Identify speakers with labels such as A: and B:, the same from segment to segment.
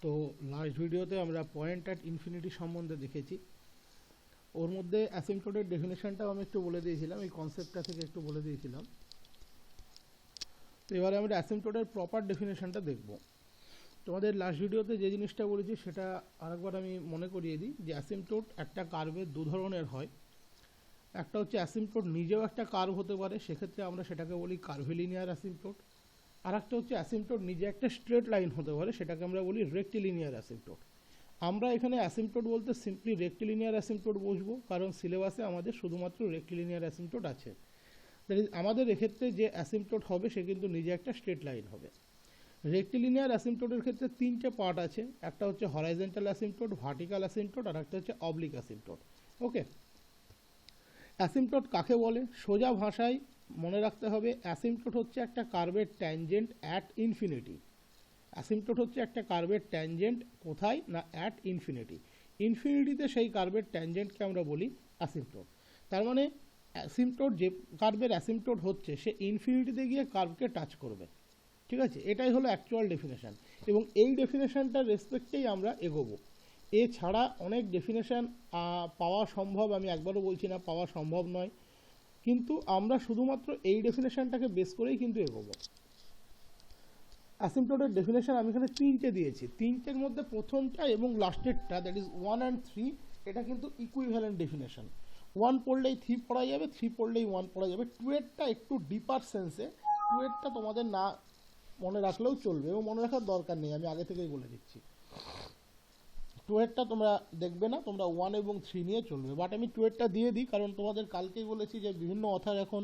A: তো লাস্ট ভিডিওতে আমরা পয়েন্ট অ্যাট ইনফিনিটি সম্বন্ধে দেখেছি। ওর মধ্যে অ্যাসিম্পটোটের ডেফিনেশনটাও আমি একটু বলে দিয়েছিলাম, এই কনসেপ্টটা থেকে একটু বলে দিয়েছিলাম। তো এবারে আমরা অ্যাসিম্পটোটের প্রপার ডেফিনেশনটা দেখব। তোমাদের লাস্ট ভিডিওতে যে জিনিসটা বলেছি সেটা আরেকবার আমি মনে করিয়ে দিই যে অ্যাসিম্পটোট একটা কার্ভের দু ধরনের হয়। একটা হচ্ছে অ্যাসিম্পটোট নিজেও একটা কার্ভ হতে পারে, সেক্ষেত্রে আমরা সেটাকে বলি কার্ভিলিনিয়ার অ্যাসিম্পটোট। আর একটা হচ্ছে অ্যাসিম্পটোট নিজে একটা স্ট্রেট লাইন হতে পারে, সেটাকে আমরা বলি রেক্টিলিনিয়ার অ্যাসিম্পটোট। আমরা এখানে অ্যাসিম্পটোট বলতে সিম্পলি রেক্টিলিনিয়ার অ্যাসিম্পটোট বসবো, কারণ সিলেবাসে আমাদের শুধুমাত্র রেক্টিলিনিয়ার অ্যাসিম্পটোট আছে। দ্যাট ইজ আমাদের এক্ষেত্রে যে অ্যাসিম্পটোট হবে সে কিন্তু নিজে একটা স্ট্রেট লাইন হবে। রেক্টিলিনিয়ার অ্যাসিম্পটোটের ক্ষেত্রে তিনটে পার্ট আছে, একটা হচ্ছে হরাইজন্টাল অ্যাসিম্পটোট, ভার্টিক্যাল অ্যাসিম্পটোট, আর একটা হচ্ছে অবলিক অ্যাসিম্পটোট। ওকে, অ্যাসিম্পটোট কাকে বলে? সোজা ভাষায় মনে রাখতে হবে, অ্যাসিম্পটোট হচ্ছে একটা কার্ভের ট্যানজেন্ট অ্যাট ইনফিনিটি। অ্যাসিম্পটোট হচ্ছে একটা কার্ভের ট্যানজেন্ট কোথায় না অ্যাট ইনফিনিটি। ইনফিনিটিতে সেই কার্ভের ট্যানজেন্টকে আমরা বলি অ্যাসিম্পটোট। তার মানে অ্যাসিম্পটোট যে কার্ভের অ্যাসিম্পটোট হচ্ছে সে ইনফিনিটিতে গিয়ে কার্ভকে টাচ করবে। ঠিক আছে, এটাই হলো অ্যাকচুয়াল ডেফিনেশন, এবং এই ডেফিনেশনটার রেসপেক্টেই আমরা এগোবো। এছাড়া অনেক ডেফিনেশন পাওয়া সম্ভব, আমি একবারও বলছি না পাওয়া সম্ভব নয়, কিন্তু আমরা শুধুমাত্র এই ডেফিনেশনটাকে বেস করেই কিন্তু এগোবো। অ্যাসিম্পটোটের ডেফিনেশন আমি এখানে তিনটে দিয়েছি, তিনটের মধ্যে প্রথমটা এবং লাস্টেরটা দ্যাট ইজ 1 and 3 এটা কিন্তু ইকুইভ্যালেন্ট ডেফিনেশন। 1 পড়লেই 3 পড়া যাবে, 3 পড়লেই 1 পড়া যাবে। 2 এরটা একটু ডিপার সেন্সে, 2 এরটা তোমাদের না মনে রাখলেও চলবে এবং মনে রাখার দরকার নেই, আমি আগে থেকেই বলে দিচ্ছি। 2 এরটা তোমরা দেখবে না, তোমরা 1 এবং 3 নিয়ে চলবে, বাট আমি 2 এরটা দিয়ে দিই কারণ তোমাদের কালকেই বলেছি যে বিভিন্ন অথার এখন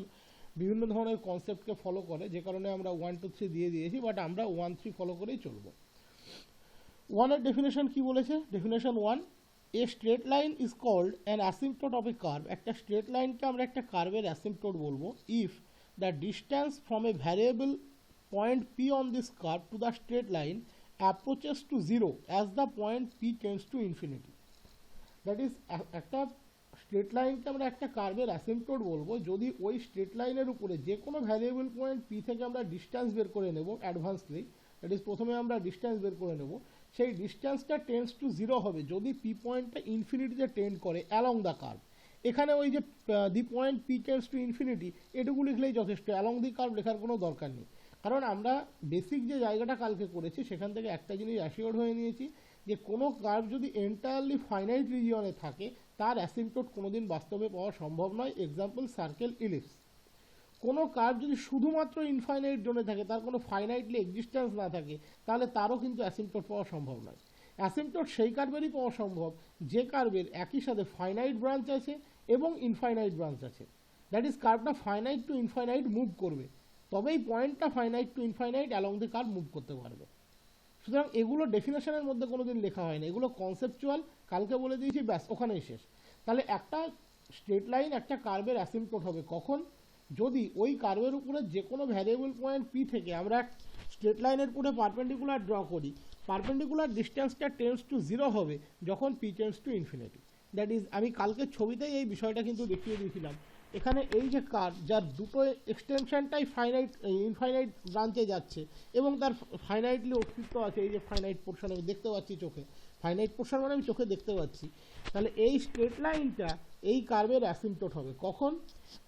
A: বিভিন্ন ধরনের কনসেপ্টকে ফলো করে, যে কারণে আমরা 1 2 3 দিয়ে দিয়েছি, বাট আমরা 1 3 ফলো করেই চলবো। 1 এর ডেফিনেশন কি বলেছে? Definition 1, a straight line is called an asymptote of a curve. একটা স্ট্রেট লাইনকে আমরা একটা কার্ভের অ্যাসিম্পটোট বলবো if the distance from a variable point P on this curve to the straight line approaches to zero as the point P tends to infinity. That is একটা straight লাইনকে আমরা একটা কার্ভের অ্যাসিম্পটোট বলবো যদি ওই স্ট্রেট লাইনের উপরে যে কোনো ভ্যারিয়েবল পয়েন্ট পি থেকে আমরা ডিস্টেন্স বের করে নেব অ্যাডভান্সলি। দ্যাট ইজ প্রথমে আমরা ডিস্টেন্স বের করে নেব, সেই ডিস্টেন্সটা টেন্ডস টু জিরো হবে যদি পি পয়েন্টটা ইনফিনিটিতে টেন্ড করে অ্যালং দ্য কার্ভ। এখানে ওই যে the point P tends to infinity এটুকু লিখলেই যথেষ্ট, অ্যালং দি কার্ভ লেখার কোনো দরকার নেই। কারণ আমরা বেসিক যে জায়গাটা কালকে করেছি সেখান থেকে একটা জিনিস অ্যাসিওর হয়ে নিয়েছি যে কোনো কার্ভ যদি এন্টায়ারলি ফাইনাইট রিজিয়নে থাকে তার অ্যাসিম্পটোট কোনোদিন বাস্তবে পাওয়া সম্ভব নয়। Example circle, ellipse. কোনো কার্ভ যদি শুধুমাত্র ইনফাইনাইট জোনে থাকে, তার কোনো ফাইনাইটলি এক্সিস্টেন্স না থাকে, তাহলে তারও কিন্তু অ্যাসিম্পটোট পাওয়া সম্ভব নয়। অ্যাসিম্পটোট সেই কার্ভেরই পাওয়া সম্ভব যে কার্ভের একই সাথে ফাইনাইট ব্রাঞ্চ আছে এবং ইনফাইনাইট ব্রাঞ্চ আছে। দ্যাট ইজ কার্ভটা ফাইনাইট টু ইনফাইনাইট মুভ করবে, তবেই পয়েন্টটা finite to infinite along the curve move করতে পারবে। সুতরাং এগুলো ডেফিনেশনের মধ্যে কোনোদিন লেখা হয় না, এগুলো কনসেপচুয়াল, কালকে বলে দিয়েছি, ব্যাস ওখানেই শেষ। তাহলে একটা স্ট্রেট লাইন একটা কার্ভের অ্যাসিম্পটোট হবে কখন? যদি ওই কার্ভের উপরে যে কোনো ভ্যারিয়েবল পয়েন্ট পি থেকে আমরা স্ট্রেট লাইনের উপরে পারপেন্ডিকুলার ড্র করি, পারপেন্ডিকুলার ডিস্টেন্সটা টেন্ডস টু জিরো হবে যখন P tends to infinity. That is আমি কালকের ছবিতেই এই বিষয়টা কিন্তু দেখিয়ে দিয়েছিলাম। এখানে এই যে কার্ভ যার দুটো এক্সটেনশনটাই ফাইনাইট ইনফাইনাইট ব্রাঞ্চে যাচ্ছে এবং তার ফাইনাইটলি অস্তিত্ব আছে, এই যে ফাইনাইট পোর্শন আমি দেখতে পাচ্ছি চোখে, ফাইনাইট পোর্শন মানে আমি চোখে দেখতে পাচ্ছি, তাহলে এই স্ট্রেট লাইনটা এই কার্ভের অ্যাসিম্পটোট হবে কখন?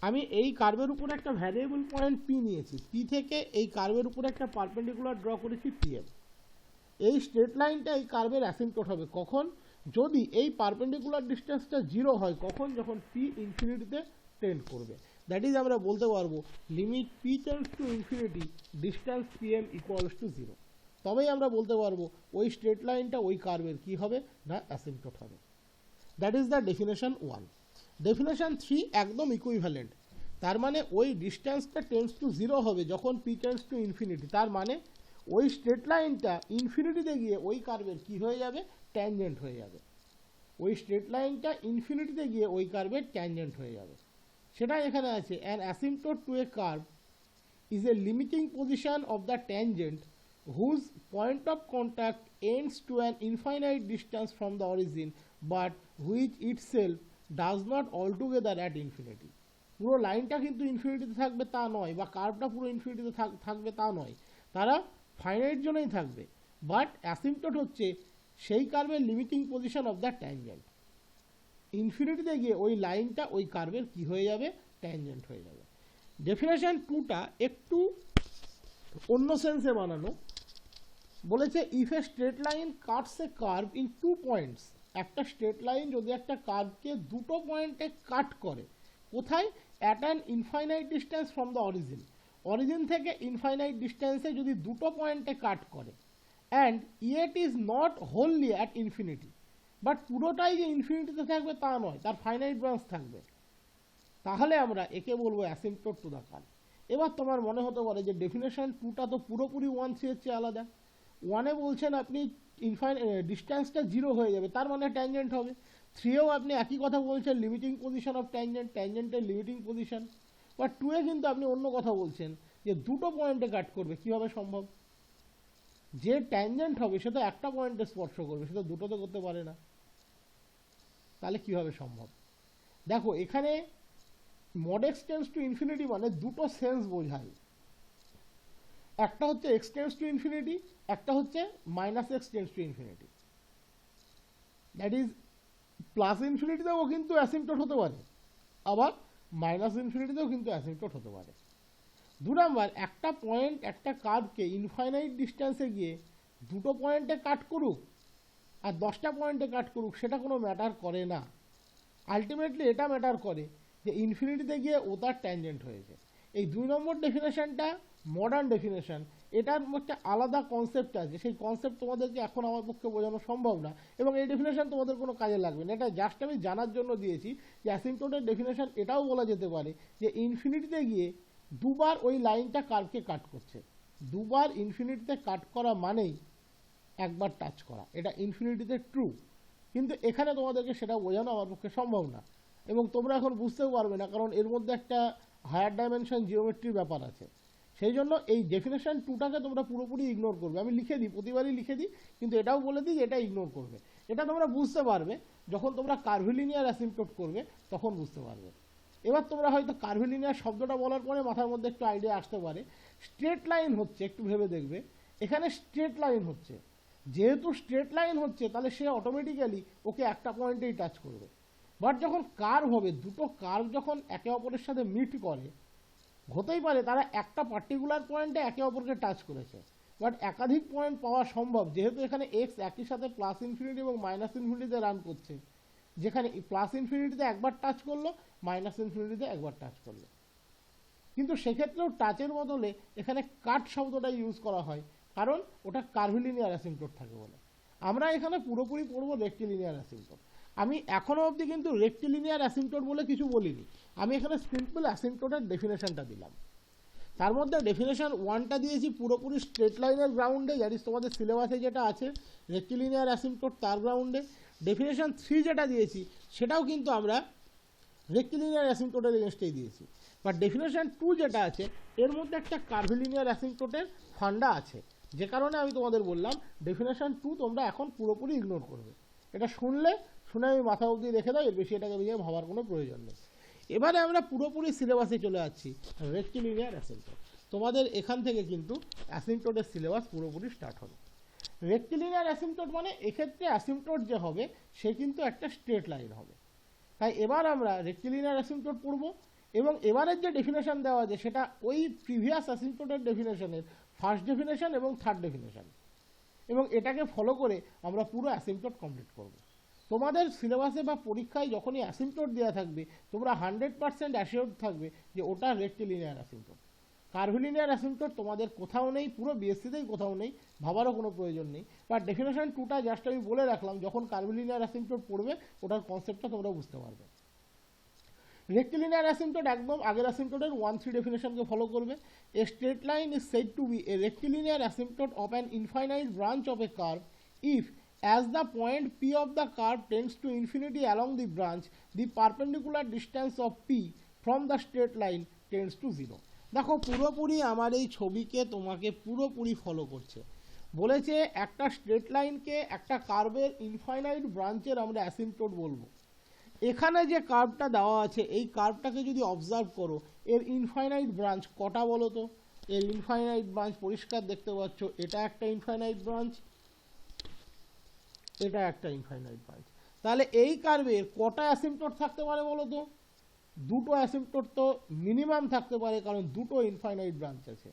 A: আমি এই কার্ভের উপরে একটা ভ্যারিয়েবল পয়েন্ট পি নিয়েছি, পি থেকে এই কার্ভের উপরে একটা পারপেন্ডিকুলার ড্র করেছি পি এর। এই স্ট্রেট লাইনটা এই কার্ভের অ্যাসিম্পটোট হবে কখন? যদি এই পারপেন্ডিকুলার ডিস্টেন্সটা জিরো হয়, কখন? যখন পি ইনফিনিটিতে টেন্ড করবে। দ্যাট ইজ আমরা বলতে পারবো limit P tends to infinity distance P M equals to zero, তবেই আমরা বলতে পারবো ওই স্ট্রেট লাইনটা ওই কার্ভের কি হবে না অ্যাসিম্পটোট হবে। That is the definition 1। Definition 3 একদম ইকুইভ্যালেন্ট, তার মানে ওই ডিস্টেন্সটা টেন্ডস টু জিরো হবে যখন পি টেন্ডস টু ইনফিনিটি, তার মানে ওই স্ট্রেট লাইনটা ইনফিনিটিতে গিয়ে ওই কার্ভের কি হয়ে যাবে? ট্যানজেন্ট হয়ে যাবে। ওই স্ট্রেট লাইনটা ইনফিনিটিতে গিয়ে ওই কার্ভের ট্যানজেন্ট হয়ে যাবে, সেটা এখানে আছে। An asymptote to a curve is a limiting position of the tangent whose point of contact ends to an infinite distance from the origin but which itself does not altogether at infinity। পুরো লাইনটা কিন্তু ইনফিনিটিতে থাকবে তা নয়, বা কার্ভটা পুরো ইনফিনিটিতে থাকবে তা নয়, তারা ফাইনাইট জোনেই থাকবে, বাট অ্যাসিম্পটোট হচ্ছে সেই কার্ভের limiting position of the tangent. ইনফিনিটিতে গিয়ে ওই লাইনটা ওই কার্ভের কি হয়ে যাবে, ট্যানজেন্ট হয়ে যাবে। ডেফিনেশন 2টা একটু অন্য সেন্সে বানানো। বলেছে if A straight line Katz a curve in 2 points, একটা স্ট্রেট লাইন যদি একটা কার্ভকে দুটো পয়েন্টে কাট করে, কোথায়, at an infinite distance from the origin, origin থেকে ইনফাইনাইট ডিস্টেন্সে যদি দুটো পয়েন্টে কাট করে, and yet is not wholly at infinity, but পুরোটাই যে ইনফিনিটিতে থাকবে তা নয়, তার ফাইনাইট ব্রাঞ্চ থাকবে, তাহলে আমরা একে বলবো অ্যাসিম্পটোট টু দ্য কার্ভ। এবার তোমার মনে হতে পারে যে ডেফিনেশন 2টা তো পুরোপুরি 1-3 এর চেয়ে আলাদা। 1-এ বলছেন আপনি ডিস্টেন্সটা 0 হয়ে যাবে, তার মানে ট্যানজেন্ট হবে। 3-এও আপনি একই কথা বলছেন, লিমিটিং পজিশন অফ ট্যানজেন্ট, ট্যানজেন্টের লিমিটিং পজিশন। বাট 2-এ কিন্তু আপনি অন্য কথা বলছেন যে দুটো পয়েন্টে কাট করবে, কীভাবে সম্ভব? যে ট্যানজেন্ট হবে সে তো একটা পয়েন্টে স্পর্শ করবে, সে তো দুটোতে করতে পারে না, তাহলে কীভাবে সম্ভব? দেখো এখানে mod x tends to infinity মানে দুটো সেন্স বোঝায়, একটা হচ্ছে x টেন্ডস টু ইনফিনিটি, একটা হচ্ছে -x tends to infinity. That is plus ইনফিনিটিতেও কিন্তু অ্যাসিম্পটোট হতে পারে, আবার মাইনাস ইনফিনিটিতেও কিন্তু অ্যাসিম্পটোট হতে পারে। 2 নাম্বার, একটা পয়েন্ট একটা কার্ভকে ইনফাইনাইট ডিস্টেন্সে গিয়ে দুটো পয়েন্টে কাট করুক আর 10টা পয়েন্টে কাট করুক, সেটা কোনো ম্যাটার করে না। আলটিমেটলি এটা ম্যাটার করে যে ইনফিনিটিতে গিয়ে ও তার ট্যানজেন্ট হয়েছে। এই 2 নম্বর ডেফিনেশনটা মডার্ন ডেফিনেশন, এটার মধ্যে আলাদা কনসেপ্ট আছে, সেই কনসেপ্ট তোমাদেরকে এখন আমার পক্ষে বোঝানো সম্ভব না, এবং এই ডেফিনেশন তোমাদের কোনো কাজে লাগবে না। এটা জাস্ট আমি জানার জন্য দিয়েছি যে অ্যাসিম্পটোটের ডেফিনেশন এটাও বলা যেতে পারে যে ইনফিনিটিতে গিয়ে দুবার ওই লাইনটা কার্ভকে কাট করছে। দুবার ইনফিনিটিতে কাট করা মানেই একবার টাচ করা, এটা ইনফিনিটিতে ট্রু, কিন্তু এখানে তোমাদেরকে সেটা বোঝানো আমার পক্ষে সম্ভব না, এবং তোমরা এখন বুঝতেও পারবে না, কারণ এর মধ্যে একটা হায়ার ডাইমেনশন জিওমেট্রির ব্যাপার আছে। সেই জন্য এই ডেফিনেশন 2টাকে তোমরা পুরোপুরি ইগনোর করবে। আমি লিখে দিই, প্রতিবারই লিখে দিই, কিন্তু এটাও বলে দিই যে এটা ইগনোর করবে। এটা তোমরা বুঝতে পারবে যখন তোমরা কার্ভিলিনিয়ার অ্যাসিম্পটোট করবে, তখন বুঝতে পারবে। এবার তোমরা হয়তো কার্ভিলিনিয়ার শব্দটা বলার পরে মাথার মধ্যে একটু আইডিয়া আসতে পারে। স্ট্রেট লাইন হচ্ছে, একটু ভেবে দেখবে, এখানে স্ট্রেট লাইন হচ্ছে, যেহেতু স্ট্রেট লাইন হচ্ছে তাহলে সে অটোমেটিক্যালি ওকে একটা পয়েন্টেই টাচ করবে। বাট যখন কার্ভ হবে, দুটো কার্ভ যখন একে অপরের সাথে মিট করে, হতেই পারে তারা একটা পার্টিকুলার পয়েন্টে একে অপরকে টাচ করেছে, বাট একাধিক পয়েন্ট পাওয়া সম্ভব, যেহেতু এখানে এক্স একই সাথে প্লাস ইনফিনিটি এবং মাইনাস ইনফিনিটিতে রান করছে, যেখানে প্লাস ইনফিনিটিতে একবার টাচ করলো, মাইনাস ইনফিনিটিতে একবার টাচ করলো। কিন্তু সেক্ষেত্রেও টাচের বদলে এখানে কাট শব্দটা ইউজ করা হয়, কারণ ওটা কার্ভিলিনিয়ার অ্যাসিম্পটোট থাকে বলে। আমরা এখানে পুরোপুরি পড়বো রেক্টিলিনিয়ার অ্যাসিম্পটোট। আমি এখনো অবধি কিন্তু রেক্টিলিনিয়ার অ্যাসিম্পটোট বলে কিছু বলিনি, আমি এখানে সিম্পল অ্যাসিম্পটোটের ডেফিনেশনটা দিলাম। তার মধ্যে ডেফিনেশন 1টা দিয়েছি পুরোপুরি স্ট্রেট লাইনের গ্রাউন্ডে, জানিস তোমাদের সিলেবাসে যেটা আছে রেক্টিলিনিয়ার অ্যাসিম্পটোট তার গ্রাউন্ডে। ডেফিনেশন 3 যেটা দিয়েছি সেটাও কিন্তু আমরা রেক্টিলিনিয়ার অ্যাসিম্পটোটের এগেনস্টেই দিয়েছি। বাট ডেফিনেশন 2 যেটা আছে এর মধ্যে একটা কার্ভিলিনিয়ার অ্যাসিম্পটোটের ফান্ডা আছে, যে কারণে আমি তোমাদের বললাম ডেফিনেশন 2 তোমরা এখন পুরোপুরি ইগনোর করবে। এটা শুনে আমি মাথা অবধি রেখে দাও, এর বেশি এটাকে নিয়ে ভাবার কোনো প্রয়োজন নেই। এবারে আমরা পুরোপুরি সিলেবাসে চলে যাচ্ছি, রেক্টিলিনিয়ার অ্যাসিম্পটোট। তোমাদের এখান থেকে কিন্তু অ্যাসিম্পটোটের সিলেবাস পুরোপুরি স্টার্ট হবে। রেক্টিলিনিয়ার অ্যাসিম্পটোট মানে এক্ষেত্রে অ্যাসিম্পটোট যে হবে সে কিন্তু একটা স্ট্রেট লাইন হবে। তাই এবার আমরা রেক্টিলিনিয়ার অ্যাসিম্পটোট পড়ব, এবং এবারের যে ডেফিনেশন দেওয়া আছে সেটা ওই প্রিভিয়াস অ্যাসিম্পটোটের ডেফিনেশনের ফার্স্ট ডেফিনেশন এবং থার্ড ডেফিনেশন, এবং এটাকে ফলো করে আমরা পুরো অ্যাসিম্পটোট কমপ্লিট করব। তোমাদের সিলেবাসে বা পরীক্ষায় যখনই অ্যাসিম্পটোট দেওয়া থাকবে তোমরা 100% অ্যাসিওর থাকবে যে ওটা রেক্টিলিনিয়ার অ্যাসিম্পটোট। কার্ভিলিনিয়ার অ্যাসিম্পটোট তোমাদের কোথাও নেই, পুরো বিএসসিতেই কোথাও নেই, ভাবারও কোনো প্রয়োজন নেই। বা ডেফিনেশন 2টা জাস্ট আমি বলে রাখলাম, যখন কার্ভিলিনিয়ার অ্যাসিম্পটোট পড়বে ওটার কনসেপ্টটা তোমরা বুঝতে পারবে। রেক্টিলিনিয়ার অ্যাসিম্পটোট একদম আগের অ্যাসিম্পটোটের 1-3 ডেফিনেশনকে ফলো করবে। A straight line is said to B a rectilinear asymptote of an infinite branch of a curve if as the point P of the curve tends to infinity along the branch, the perpendicular distance of P from the straight line tends to 0. দেখো পুরোপুরি আমার এই ছবিকে তোমাকে পুরোপুরি follow করছে। বলেছে একটা স্ট্রেট লাইনকে একটা কার্ভের ইনফাইনাইট ব্রাঞ্চের আমরা অ্যাসিম্পটোট বলবো। এখানে যে কার্ভটা দেওয়া আছে এই কার্ভটাকে যদি অবজার্ভ করো, এর ইনফাইনাইট ব্রাঞ্চ কটা বলো তো? এর ইনফাইনাইট ব্রাঞ্চ পরিষ্কার দেখতে পাচ্ছ, এটা একটা ইনফাইনাইট ব্রাঞ্চ, এটা একটা ইনফাইনাইট ব্রাঞ্চ। তাহলে এই কার্ভের কটা অ্যাসিম্পটোট থাকতে পারে বলো তো? দুটো অ্যাসিম্পটোট তো মিনিমাম থাকতে পারে, কারণ দুটো ইনফাইনাইট ব্রাঞ্চ আছে।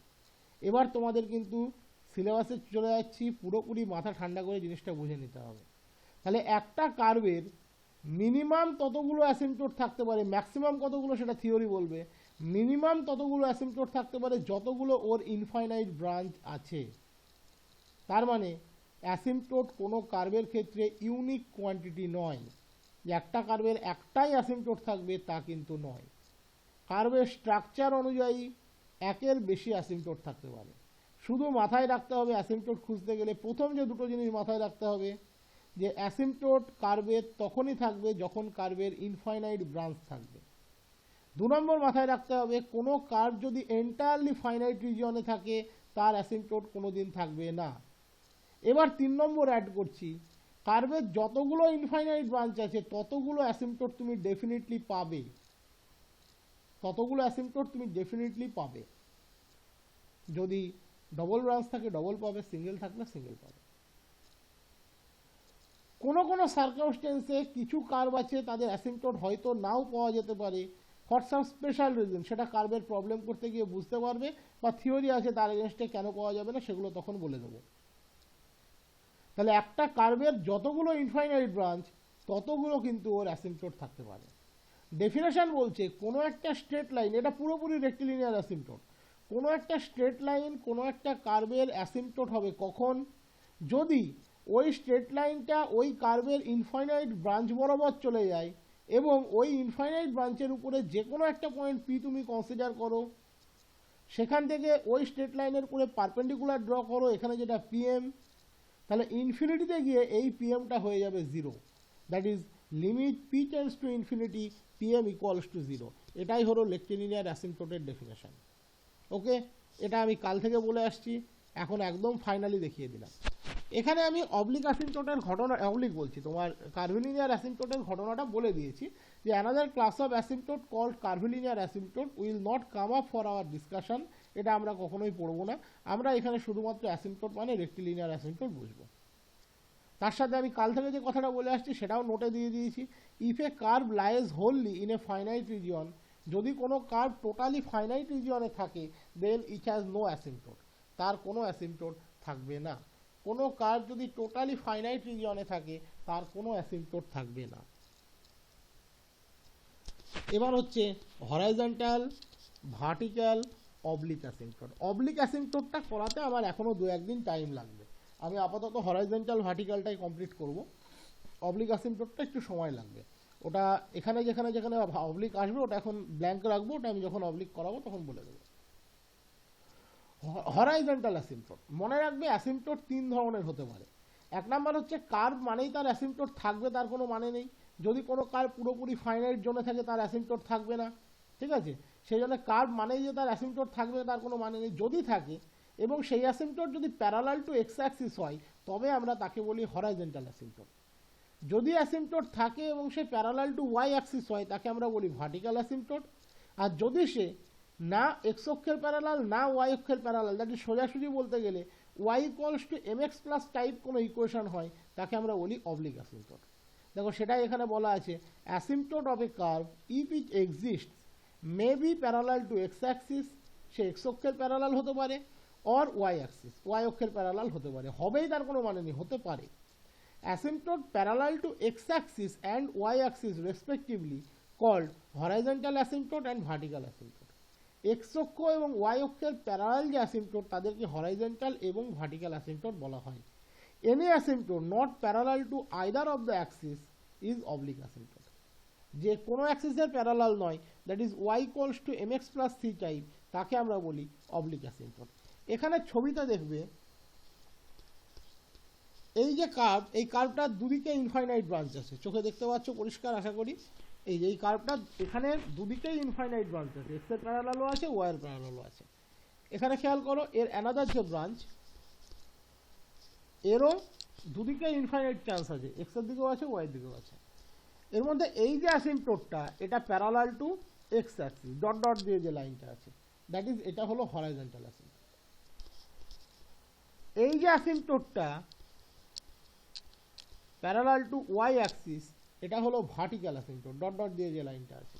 A: এবার তোমাদের কিন্তু সিলেবাসে চলে যাচ্ছি, পুরোপুরি মাথা ঠান্ডা করে জিনিসটা বুঝে নিতে হবে। তাহলে একটা কার্ভের মিনিমাম ততগুলো অ্যাসিম্পটোট থাকতে পারে, ম্যাক্সিমাম কতগুলো সেটা থিওরি বলবে। মিনিমাম ততগুলো অ্যাসিম্পটোট থাকতে পারে যতগুলো ওর ইনফাইনাইট ব্রাঞ্চ আছে। তার মানে অ্যাসিম্পটোট কোনো কার্ভের ক্ষেত্রে ইউনিক কোয়ান্টিটি নয়, যে একটা কার্ভের একটাই অ্যাসিম্পটোট থাকবে তা কিন্তু নয়। কার্ভের স্ট্রাকচার অনুযায়ী একের বেশি অ্যাসিম্পটোট থাকতে পারে। শুধু মাথায় রাখতে হবে অ্যাসিম্পটোট খুঁজতে গেলে প্রথম যে দুটো জিনিস মাথায় রাখতে হবে, যে অ্যাসিম্পটোট কার্ভের তখনই থাকবে যখন কার্ভের ইনফাইনাইট ব্রাঞ্চ থাকবে। 2 নম্বর মাথায় রাখতে হবে কোনো কার্ভ যদি এন্টায়ারলি ফাইনাইট রিজিয়নে থাকে তার অ্যাসিম্পটোট কোনোদিন থাকবে না। এবার 3 নম্বর অ্যাড করছি, কার্ভের যতগুলো ইনফাইনাইট ব্রাঞ্চ আছে ততগুলো অ্যাসিম্পটোট তুমি ডেফিনেটলি পাবে, ততগুলো অ্যাসিম্পটোট তুমি ডেফিনেটলি পাবে। যদি ডবল ব্রাঞ্চ থাকে ডবল পাবে, সিঙ্গেল থাকলে সিঙ্গেল পাবে। কোনো সার্কামস্টেন্সে কিছু কার্ভ আছে তাদের অ্যাসিম্পটোট হয়তো নাও পাওয়া যেতে পারে ফর সাম স্পেশাল রিজন, সেটা কার্ভের প্রবলেম করতে গিয়ে বুঝতে পারবে, বা থিওরি আছে তার এগেনস্টে কেন পাওয়া যাবে না সেগুলো তখন বলে দেবো। তাহলে একটা কার্ভের যতগুলো ইনফাইনাইট ব্রাঞ্চ ততগুলো কিন্তু ওর অ্যাসিম্পটোট থাকতে পারে। ডেফিনেশন বলছে কোনো একটা স্ট্রেট লাইন, এটা পুরোপুরি রেক্টিলিনিয়ার অ্যাসিম্পটোট, কোনো একটা স্ট্রেট লাইন কোনো একটা কার্ভের অ্যাসিম্পটোট হবে কখন? যদি ওই স্ট্রেট লাইনটা ওই কার্ভের ইনফাইনাইট ব্রাঞ্চ বরাবর চলে যায় এবং ওই ইনফাইনাইট ব্রাঞ্চের উপরে যে কোনো একটা পয়েন্ট পি তুমি কনসিডার করো, সেখান থেকে ওই স্ট্রেট লাইনের উপরে পারপেন্ডিকুলার ড্র করো, এখানে যেটা পিএম, তাহলে ইনফিনিটিতে গিয়ে এই পিএমটা হয়ে যাবে 0। That is limit P tends to infinity PM equals to 0। এটাই হলো রেক্টিলিনিয়ার অ্যাসিম্পটোটের ডেফিনেশন। ওকে, এটা আমি কাল থেকে বলে আসছি, এখন একদম ফাইনালি দেখিয়ে দিলাম। এখানে আমি অবলিক অ্যাসিম্পটোটের ঘটনা, অবলিক বলছি তোমার কার্ভিলিনিয়ার অ্যাসিম্পটোটের ঘটনাটা বলে দিয়েছি, যে another class of asymptote called curvilinear asymptote will not come up for our discussion. এটা আমরা কখনোই পড়বো না, আমরা এখানে শুধুমাত্র অ্যাসিম্পটোট মানে রেক্টিলিনিয়ার অ্যাসিম্পটোট বুঝবো। তার সাথে আমি কাল থেকে যে কথাটা বলে আসছি সেটাও নোটে দিয়ে দিয়েছি। If a curve lies wholly in a finite region, যদি কোনো কার্ভ টোটালি ফাইনাইট রিজিয়নে থাকে দেন ইট হ্যাজ নো অ্যাসিম্পটোট, তার কোনো অ্যাসিম্পটোট থাকবে না। কোনো কার্ভ যদি টোটালি ফাইনাইট রিজিয়নে থাকে তার কোনো অ্যাসিম্পটোট থাকবে না। এবার হচ্ছে হরাইজন্টাল, ভার্টিক্যাল, অবলিক অ্যাসিম্পটোট। অবলিক অ্যাসিম্পটোটটা করাতে আমার এখনও 2-1 দিন টাইম লাগবে, আমি আপাতত হরাইজন্টাল ভার্টিক্যালটাই কমপ্লিট করব, অবলিক অ্যাসিম্পটোটটা একটু সময় লাগবে। ওটা এখানে যেখানে যেখানে অবলিক আসবে ওটা এখন ব্ল্যাঙ্ক রাখবো, ওটা আমি যখন অবলিক করাবো তখন বলে দেবো। হরাইজন্টাল অ্যাসিম্পটোট, মনে রাখবে অ্যাসিম্পটোট 3 ধরনের হতে পারে। 1 নাম্বার হচ্ছে কার্ভ মানেই তার অ্যাসিম্পটোট থাকবে, তার কোনো মানে নেই। যদি কোনো কার্ভ পুরোপুরি ফাইনাইট জোনে থাকে তার অ্যাসিম্পটোট থাকবে না, ঠিক আছে? সেই জন্য কার্ভ মানেই যে তার অ্যাসিম্পটোট থাকবে তার কোনো মানে নেই। যদি থাকে এবং সেই অ্যাসিম্পটোট যদি প্যারালাল টু এক্স অ্যাক্সিস হয় তবে আমরা তাকে বলি হরাইজন্টাল অ্যাসিম্পটোট। যদি অ্যাসিম্পটোট থাকে এবং সে প্যারালাল টু ওয়াই অ্যাক্সিস হয় তাকে আমরা বলি ভার্টিক্যাল অ্যাসিম্পটোট। আর যদি সে না এক্স অক্ষের প্যারালাল না ওয়াই অক্ষের প্যারালাল, দ্যাট ইজ সোজাসুজি বলতে গেলে Y equals to M x plus type কোনো ইকুয়েশন হয় তাকে আমরা বলি অবলিক অ্যাসিম্পটোট। দেখো সেটাই এখানে বলা আছে, asymptote of a curve if it exists may be parallel to X axis, সে এক্স অক্ষের প্যারালাল হতে পারে, অর ওয়াই অ্যাক্সিস, ওয়াই অক্ষের প্যারালাল হতে পারে, হবেই তার কোনো মানে নেই, হতে পারে। Asymptote parallel to X axis and Y axis respectively called horizontal asymptote and vertical asymptote. X অক্ষ এবং ওয়াই অক্ষের প্যারালাল যে অ্যাসিম্পটোট তাদেরকে হরাইজন্টাল এবং ভার্টিক্যাল অ্যাসিম্পটোট বলা হয়। Any asymptote not parallel to either of the axis is oblique asymptote. যে কোনো অ্যাক্সিসের প্যারালাল নয়, that is Y equals to M x plus three type, তাকে আমরা বলি অবলিক অ্যাসিম্পটোট। এখানে ছবিটা দেখবে, এই যে কার্ভ, এই কার্ভটার দুদিকে ইনফাইনাইট ব্রাঞ্চ আছে, চোখে দেখতে পাচ্ছ পরিষ্কার আশা করি। এই যে এই কার্ভটা এখানে দুদিকেই ইনফাইনাইট ব্রাঞ্চ আছে, এক্স এর প্যারালালও আছে ওয়াই এর প্যারালালও আছে। এখানে খেয়াল করো এর অ্যানাদার যে ব্রাঞ্চ, এরও দুদিকে ইনফাইনাইট চান্স আছে, এক্স এর দিকেও আছে ওয়াই এর দিকেও আছে। এর মধ্যে এই যে অ্যাসিম্পটোটটা এটা parallel to X Axis, dot dot দিয়ে যে লাইনটা আছে দ্যাট ইজ এটা হলো হরাইজন্টাল অ্যাসিম্পটোট। এই যে অ্যাসিম্পটোটটা প্যারালাল টু ওয়াই অ্যাক্সিস, এটা হলো ভার্টিক্যাল অ্যাসিম্পটোট, ডট ডট দিয়ে যে লাইনটা আছে।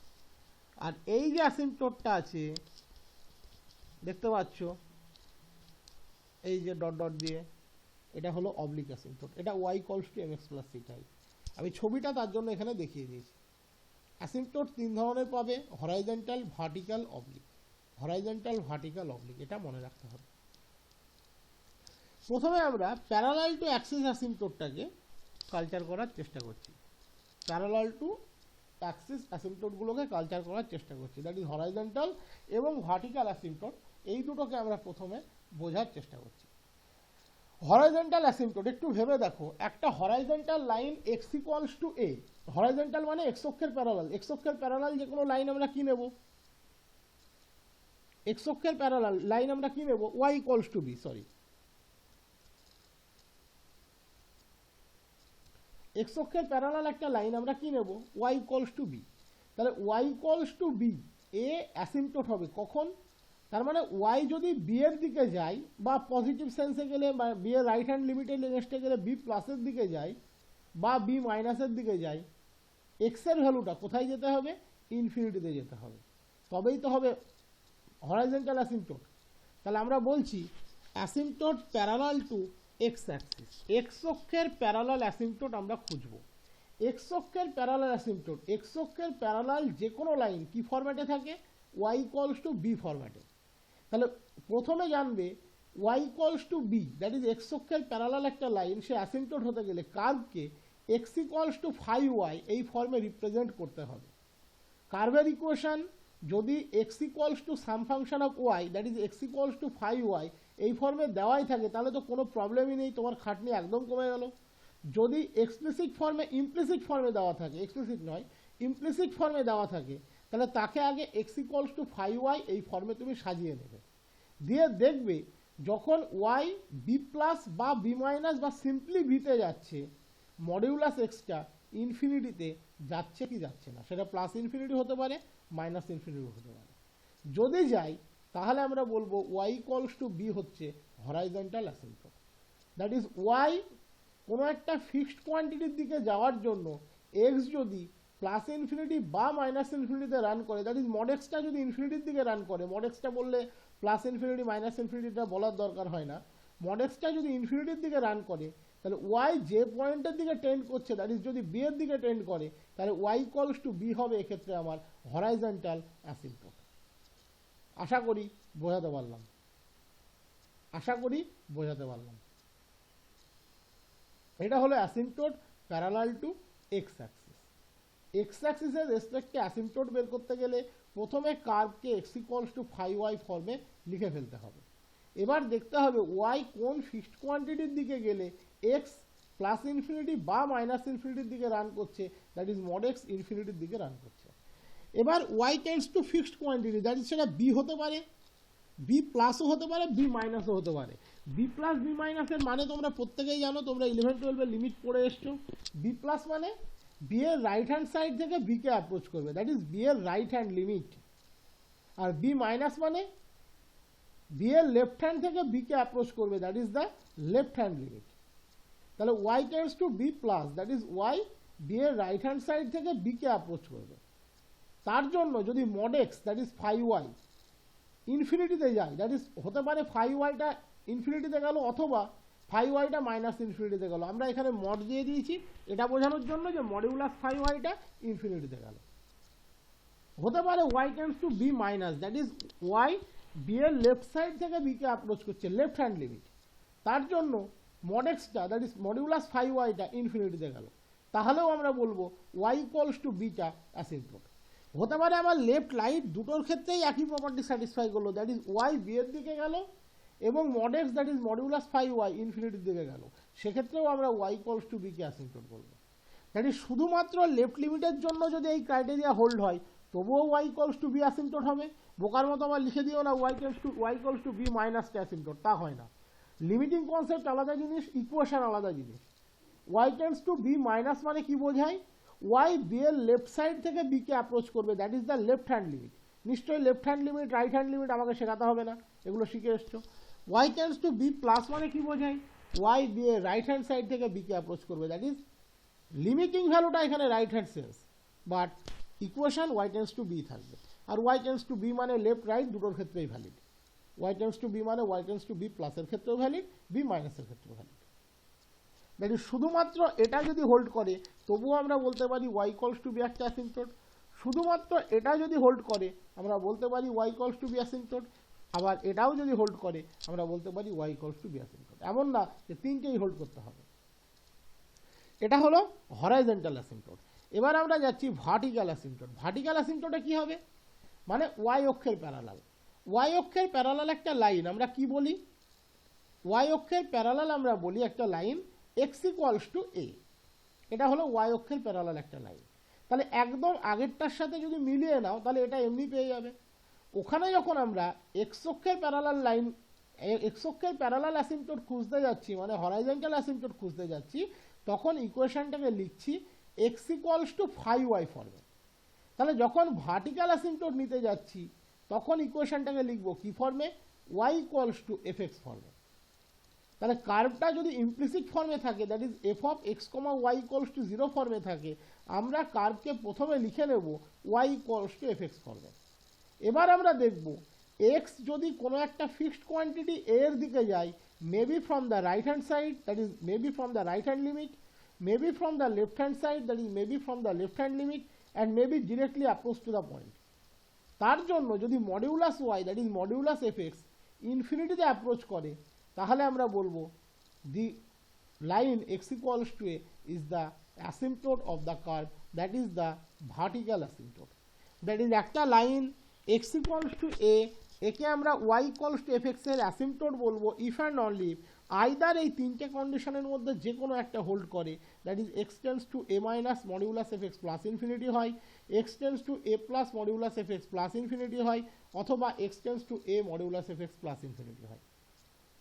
A: আর এই যে অ্যাসিম্পটোটটা আছে দেখতে পাচ্ছ, এই যে ডট ডট দিয়ে, এটা হলো অবলিক অ্যাসিম্পটোট, এটা Y equals to M x plus সিটাই। আমি ছবিটা তার জন্য এখানে দেখিয়ে দিয়েছি। অ্যাসিম্পটোট তিন ধরনের পাবে, horizontal, vertical, oblique. Horizontal, vertical, oblique, এটা মনে রাখতে হবে। প্রথমে আমরা প্যারালাল টু অ্যাক্সিস অ্যাসিম্পটোটটাকে কালচার করার চেষ্টা করছি। প্যারালাল টু অ্যাক্সিস অ্যাসিম্পটোটগুলোকে কালচার করার চেষ্টা করছি, দ্যাট ইজ হরাইজন্টাল এবং ভার্টিক্যাল অ্যাসিম্পটোট, এই দুটোকে আমরা প্রথমে বোঝার চেষ্টা করছি। হরাইজন্টাল অ্যাসিম্পটোট, একটু ভেবে দেখো, একটা horizontal line X equals to A, horizontal মানে এক্স অক্ষের প্যারালাল, এক্স অক্ষের প্যারালাল যে কোনো লাইন আমরা কি নেব, এক্স অক্ষের প্যারালাল লাইন আমরা কি নেব, Y equals to B, sorry, X অক্ষের প্যারালাল একটা লাইন আমরা কি নেব, ওয়াই ইকুয়ালস টু বি। তাহলে ওয়াই ইকুয়ালস টু বি এ অ্যাসিম্পটোট হবে কখন, তার মানে ওয়াই যদি বি এর দিকে যায় বা পজিটিভ সেন্সে গেলে বা বি এর রাইট হ্যান্ড লিমিটেড এগেনস্টে গেলে বি প্লাসের দিকে যায় বা বি মাইনাসের দিকে যায়, এক্স এর ভ্যালুটা কোথায় যেতে হবে, ইনফিনিটিতে যেতে হবে, তবেই তো হবে হরাইজন্টাল অ্যাসিম্পটোট। তাহলে আমরা বলছি asymptote parallel to X axis, X অক্ষের প্যারালাল অ্যাসিম্পটোট আমরা খুঁজব। এক্স অক্ষের প্যারালাল অ্যাসিম্পটোট, এক্স অক্ষের প্যারালাল যে কোনো লাইন কি ফরম্যাটে থাকে, ওয়াই ইকুয়ালস টু বি ফরম্যাটে। তাহলে প্রথমে জানবে Y equals to B, that is X অক্ষের প্যারালাল একটা লাইন, সে অ্যাসিম্পটোট হতে গেলে কার্ভকে X equals to phi Y এই ফর্মে রিপ্রেজেন্ট করতে হবে। কার্ভের ইকুয়েশন যদি X equals to some function of Y, that is X equals to phi Y এই ফর্মে দেওয়াই থাকে, তাহলে তো কোনো প্রবলেমই নেই, তোমার খাটনি একদম কমে গেল। যদি এক্সপ্লিসিট ফর্মে, ইমপ্লিসিট ফর্মে দেওয়া থাকে, এক্সপ্লিসিট নয় ইমপ্লিসিট ফর্মে দেওয়া থাকে, তাহলে তাকে আগে X equals to phi Y এই ফর্মে তুমি সাজিয়ে নেবে, দিয়ে দেখবে যখন ওয়াই বি প্লাস বা বি মাইনাস বা সিম্পলি বিতে যাচ্ছে, মডিউলাস এক্সটা ইনফিনিটিতে যাচ্ছে কি যাচ্ছে না, সেটা প্লাস ইনফিনিটি হতে পারে, মাইনাস ইনফিনিটি হতে পারে। যদি যাই তাহলে আমরা বলবো ওয়াই ইকুয়ালস টু বি হচ্ছে হরাইজন্টাল অ্যাসিম্পটোট, দ্যাট ইজ ওয়াই কোনো একটা ফিক্সড কোয়ান্টিটির দিকে যাওয়ার জন্য এক্স যদি প্লাস ইনফিনিটি বা মাইনাস ইনফিনিটিতে রান করে, দ্যাট ইজ মড এক্সটা যদি ইনফিনিটির দিকে রান করে, মড এক্সটা বললে প্লাস ইনফিনিটি মাইনাস ইনফিনিটিটা বলার দরকার হয় না, মড এক্সটা যদি ইনফিনিটির দিকে রান করে, তাহলে ওয়াই যে পয়েন্টের দিকে টেন্ড করছে, দ্যাট ইজ যদি বি এর দিকে টেন্ড করে, তাহলে ওয়াই ইকুয়ালস টু বি হবে এক্ষেত্রে আমার হরাইজন্টাল অ্যাসিম্পটোট। আশা করি বোঝাতে পারলাম, আশা করি বোঝাতে পারলাম। এটা হলো asymptote parallel to X axis. X অ্যাক্সিসের রেসপেক্টে অ্যাসিম্পটোট বের করতে গেলে প্রথমে কার্ভকে X equals to phi Y ফর্মে লিখে ফেলতে হবে। এবার দেখতে হবে ওয়াই কোন ফিক্সড কোয়ান্টিটির দিকে গেলে এক্স প্লাস ইনফিনিটি বা মাইনাস ইনফিনিটির দিকে রান করছে, দ্যাট ইজ মড এক্স ইনফিনিটির দিকে রান করছে। এবার Y tends to fixed quantity, that is সেটা বি হতে পারে, বি প্লাসও হতে পারে, বি মাইনাসও হতে পারে। বি প্লাস বি মাইনাসের মানে তোমরা প্রত্যেকেই জানো, তোমরা 11-12 লিমিট পড়ে এসছো। বি প্লাস মানে বি এর রাইট হ্যান্ড সাইড থেকে বি কে অ্যাপ্রোচ করবে, দ্যাট ইজ বি এর রাইট হ্যান্ড লিমিট। আর বি মাইনাস মানে বি এর লেফট হ্যান্ড থেকে বি কে অ্যাপ্রোচ করবে, that is the left hand limit. তাহলে Y tends to B plus, that is Y B এর রাইট হ্যান্ড সাইড থেকে বি কে অ্যাপ্রোচ করবে। তার জন্য যদি mod X, that is phi Y ইনফিনিটিতে যায়, দ্যাট ইজ হতে পারে ফাই ওয়াইটা ইনফিনিটিতে গেল অথবা ফাই ওয়াইটা মাইনাস ইনফিনিটিতে গেল। আমরা এখানে মড দিয়ে দিয়েছি এটা বোঝানোর জন্য যে মডিউলাস ফাই ওয়াইটা ইনফিনিটিতে গেল। হতে পারে Y tends to B minus, that is Y B এর লেফট সাইড থেকে বি কে অ্যাপ্রোচ করছে, লেফট হ্যান্ড লিমিট। তার জন্য মড এক্সটা, দ্যাট ইজ মডিউলাস ফাই ওয়াইটা ইনফিনিটিতে গেল, তাহলেও আমরা বলবো ওয়াই ইকুয়ালস টু বিটা অ্যাসিম্পটোট। হতে পারে আমার লেফট রাইট দুটোর ক্ষেত্রেই একই প্রপার্টি স্যাটিসফাই করলো, দ্যাট ইজ ওয়াই বি এর দিকে গেল এবং mod X, that is modulus phi Y ইনফিনিটির দিকে গেল, সেক্ষেত্রেও আমরা ওয়াই ইকুয়ালস টু বি কে অ্যাসিম্পটোট বলবো। দ্যাট ইজ শুধুমাত্র লেফট লিমিটের জন্য যদি এই ক্রাইটেরিয়া হোল্ড হয় তবুও Y equals to B asymptote হবে। বোকার মতো আমার লিখে দিও না Y equals to B minus কে অ্যাসিম্পটোট, তা হয় না। লিমিটিং কনসেপ্ট আলাদা জিনিস, ইকুয়েশন আলাদা জিনিস। Y tends to B minus মানে কি বোঝায়, ওয়াই বি এর লেফট সাইড থেকে বি কে অ্যাপ্রোচ করবে, that is the left hand limit. নিশ্চয়ই left hand limit right hand limit আমাকে শেখাতে হবে না, এগুলো শিখে এসছো। Y tends to B plus মানে কি বোঝায়, ওয়াই বি এর রাইট হ্যান্ড সাইড থেকে বি কে অ্যাপ্রোচ করবে, দ্যাট ইজ লিমিটিং ভ্যালুটা এখানে right hand sense, but equation Y tends to B থাকবে। আর ওয়াই টেন্স টু বি মানে লেফট রাইট দুটোর ক্ষেত্রেই valid. Y tends to B মানে ওয়াই টেন্স টু বি প্লাসের ক্ষেত্রেও ভ্যালিড, বি মাইনাসের ক্ষেত্রেও ভ্যালিড। দ্যাট ইজ শুধুমাত্র এটা যদি হোল্ড করে তবুও আমরা বলতে পারি ওয়াই ইকুয়ালস টু বি একটা অ্যাসিম্পটোট। শুধুমাত্র এটা যদি হোল্ড করে আমরা বলতে পারি ওয়াই ইকুয়ালস টু বি অ্যাসিম্পটোট। আবার এটাও যদি হোল্ড করে আমরা বলতে পারি ওয়াই ইকুয়ালস টু বি অ্যাসিম্পটোট। এমন না যে তিনটেই হোল্ড করতে হবে। এটা হলো হরাইজন্টাল অ্যাসিম্পটোট। এবার আমরা যাচ্ছি ভার্টিক্যাল অ্যাসিম্পটোট। ভার্টিক্যাল অ্যাসিম্পটোটে কি হবে, মানে ওয়াই অক্ষের প্যারালাল। ওয়াই অক্ষের প্যারালাল একটা লাইন আমরা কি বলি, ওয়াই অক্ষের প্যারালাল আমরা বলি একটা লাইন এক্স ইকুয়ালস টু এ। এটা হলো ওয়াই অক্ষের প্যারালাল একটা লাইন। তাহলে একদম আগেরটার সাথে যদি মিলিয়ে নাও তাহলে এটা এমনি পেয়ে যাবে। ওখানে যখন আমরা এক্স অক্ষের প্যারালাল লাইন, এক্স অক্ষের প্যারালাল অ্যাসিম্পটোট খুঁজতে যাচ্ছি, মানে হরাইজন্টাল অ্যাসিম্পটোট খুঁজতে যাচ্ছি, তখন ইকুয়েশনটাকে লিখছি এক্স ইকুয়ালস টু 5y ফর্মে। তাহলে যখন ভার্টিক্যাল অ্যাসিম্পটোট নিতে যাচ্ছি তখন ইকুয়েশনটাকে লিখব কি ফর্মে, y ইকুয়ালস টু এফ ফর্মে। তাহলে কার্ভটা যদি ইমপ্লিসিট ফর্মে থাকে, that is F of X comma Y equals to 0 ফর্মে থাকে, আমরা কার্ভকে প্রথমে লিখে নেব y ইকুয়ালস টু এফ ফর্মে। এবার আমরা দেখব এক্স যদি কোনো একটা ফিক্সড কোয়ান্টিটি এ এর দিকে যায়, maybe from the right hand side, that is maybe from the right hand limit, maybe from the left hand side, that is maybe from the left hand limit, and maybe directly approach to the point. তার জন্য যদি modulus Y, that is modulus F X, ইনফিনিটিতে approach করে, তাহলে আমরা বলবো the line X equals to A is the asymptote of the curve, that is the vertical asymptote. That is একটা line X equals to A, একে আমরা Y equals to F X এর asymptote বলবো if and only either এই তিনটে কন্ডিশনের মধ্যে যে কোনো একটা হোল্ড করে, that is X tends to A minus modulus F X plus infinity হয়, X tends to A plus modulus F X plus infinity হয়, অথবা X tends to A modulus F X plus infinity হয়।